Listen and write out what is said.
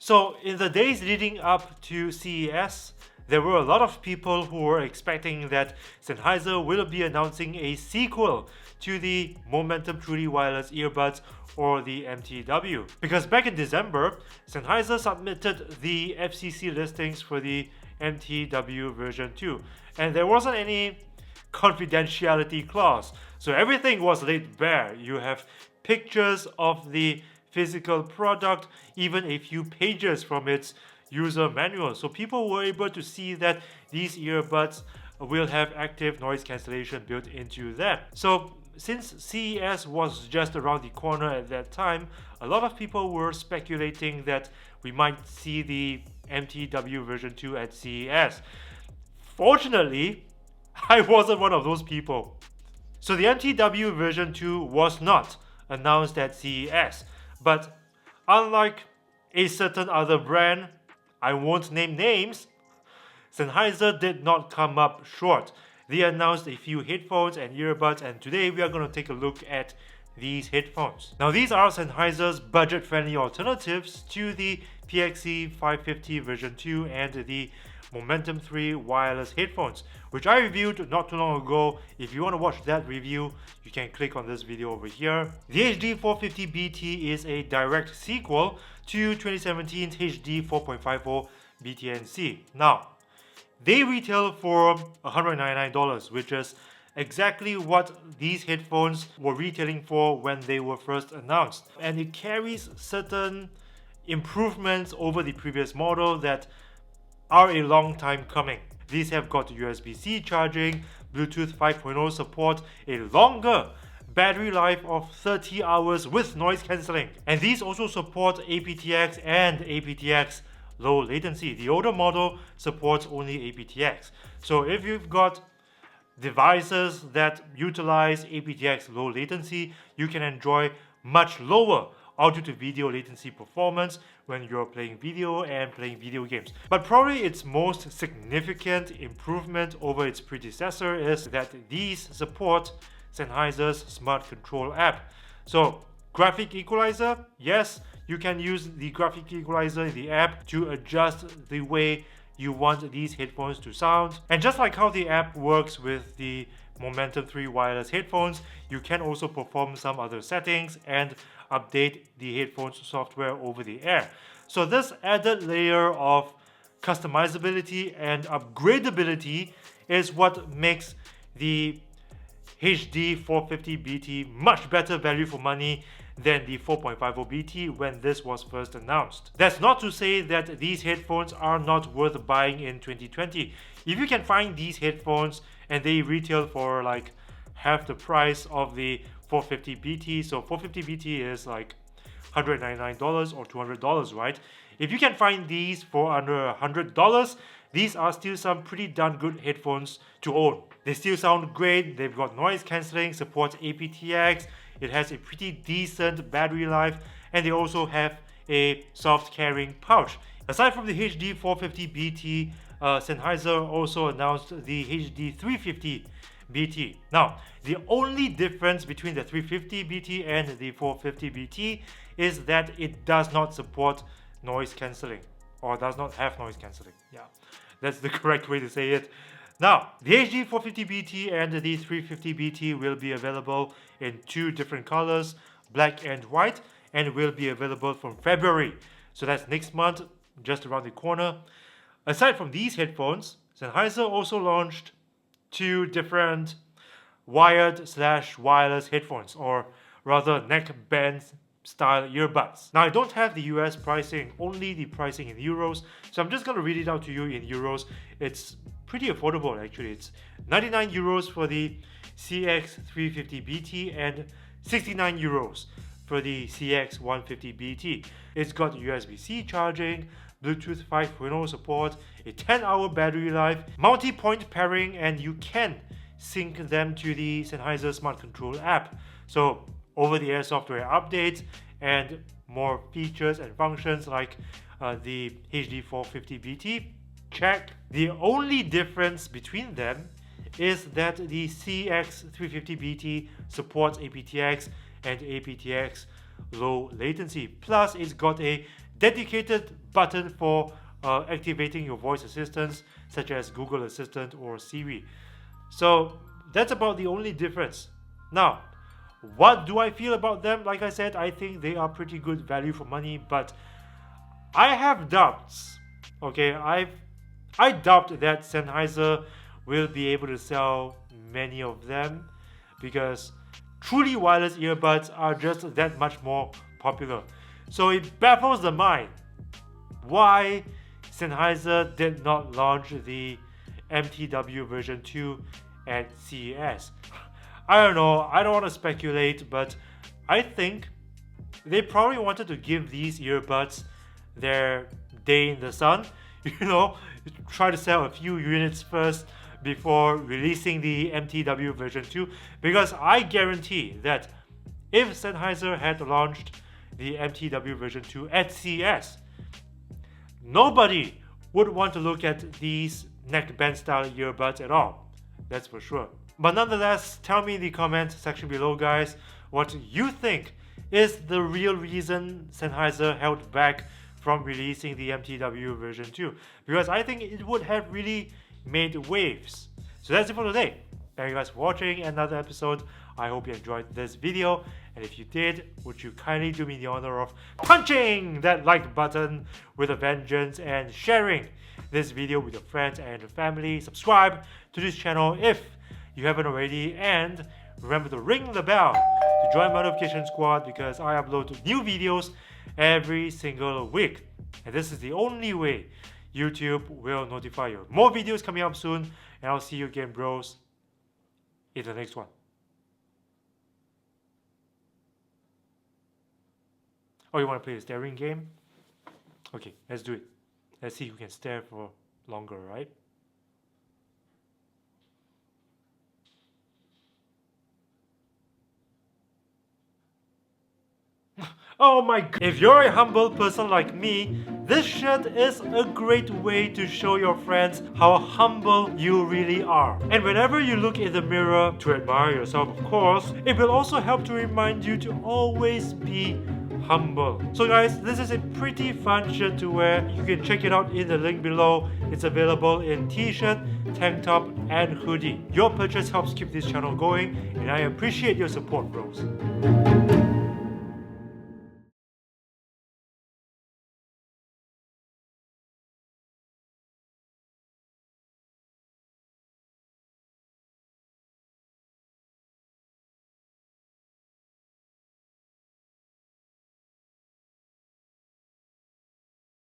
So in the days leading up to CES, there were a lot of people who were expecting that Sennheiser will be announcing a sequel to the Momentum TW2 earbuds or the MTW. Because back in December, Sennheiser submitted the FCC listings for the MTW version 2, and there wasn't any confidentiality clause. So everything was laid bare. You have pictures of the physical product, even a few pages from its user manual. So people were able to see that these earbuds will have active noise cancellation built into them. So since CES was just around the corner at that time, a lot of people were speculating that we might see the MTW version 2 at CES. Fortunately, I wasn't one of those people. So the MTW version 2 was not announced at CES, but unlike a certain other brand, I won't name names, Sennheiser did not come up short. They announced a few headphones and earbuds, and today we are going to take a look at these headphones. Now these are Sennheiser's budget-friendly alternatives to the PXE 550 version 2 and the Momentum 3 wireless headphones, which I reviewed not too long ago. If you want to watch that review, you can click on this video over here. The HD 450 BT is a direct sequel to 2017's HD 4.50 BTNC. Now, they retail for $199, which is exactly what these headphones were retailing for when they were first announced. And it carries certain improvements over the previous model that are a long time coming. These have got USB-C charging, Bluetooth 5.0 support, a longer battery life of 30 hours with noise cancelling. And these also support Aptx and Aptx low latency. The older model supports only Aptx. So if you've got devices that utilize Aptx low latency, you can enjoy much lower audio to video latency performance when you're playing video and playing video games. But probably its most significant improvement over its predecessor is that these support Sennheiser's Smart Control app. So graphic equalizer, yes, you can use the graphic equalizer in the app to adjust the way you want these headphones to sound. And just like how the app works with the Momentum 3 wireless headphones, you can also perform some other settings and update the headphones software over the air. So this added layer of customizability and upgradability is what makes the HD 450 BT much better value for money than the 4.50 BT when this was first announced. That's not to say that these headphones are not worth buying in 2020. If you can find these headphones and they retail for like half the price of the 450 BT, so 450 BT is like $199 or $200, right? If you can find these for under $100, these are still some pretty darn good headphones to own. They still sound great, they've got noise cancelling, supports Aptx, it has a pretty decent battery life, and they also have a soft carrying pouch. Aside from the HD 450 BT, Sennheiser also announced the HD 350 BT. Now, the only difference between the 350 BT and the 450 BT is that it does not support noise cancelling, or does not have noise cancelling. Yeah, that's the correct way to say it. Now, the HD 450 BT and the 350 BT will be available in two different colors, black and white, and will be available from February. So that's next month, just around the corner. Aside from these headphones, Sennheiser also launched two different wired/wireless headphones, or rather neckband style earbuds. Now I don't have the US pricing, only the pricing in euros, so I'm just going to read it out to you in euros. It's pretty affordable actually. It's 99 euros for the CX350 BT and 69 euros for the CX150 BT. It's got USB-C charging, Bluetooth 5.0 support, a 10-hour battery life, multi-point pairing, and you can sync them to the Sennheiser Smart Control app. So over-the-air software updates and more features and functions like the HD 450 BT, check. The only difference between them is that the CX350 BT supports Aptx and Aptx low latency. Plus, it's got a dedicated button for activating your voice assistants such as Google Assistant or Siri. So that's about the only difference. Now, what do I feel about them? Like I said, I think they are pretty good value for money, but I have doubts. Okay, I doubt that Sennheiser will be able to sell many of them because truly wireless earbuds are just that much more popular. So it baffles the mind why Sennheiser did not launch the MTW version 2 at CES. I don't know, I don't want to speculate, but I think they probably wanted to give these earbuds their day in the sun, you know, try to sell a few units first before releasing the MTW version 2, because I guarantee that if Sennheiser had launched the MTW version 2 at CES, nobody would want to look at these neckband style earbuds at all. That's for sure. But nonetheless, tell me in the comment section below, guys, what you think is the real reason Sennheiser held back from releasing the MTW version 2, because I think it would have really made waves. So that's it for today. Thank you guys for watching another episode. I hope you enjoyed this video, and if you did, would you kindly do me the honor of punching that like button with a vengeance and sharing this video with your friends and family. Subscribe to this channel if you haven't already, and remember to ring the bell to join my notification squad, because I upload new videos every single week, and this is the only way YouTube will notify you. More videos coming up soon, and I'll see you again, bros, in the next one. Oh, you want to play a staring game? Okay, let's do it. Let's see who can stare for longer, right? Oh my god! If you're a humble person like me, this shirt is a great way to show your friends how humble you really are. And whenever you look in the mirror, to admire yourself of course, it will also help to remind you to always be humble. So guys, this is a pretty fun shirt to wear. You can check it out in the link below. It's available in t-shirt, tank top, and hoodie. Your purchase helps keep this channel going, and I appreciate your support, bros.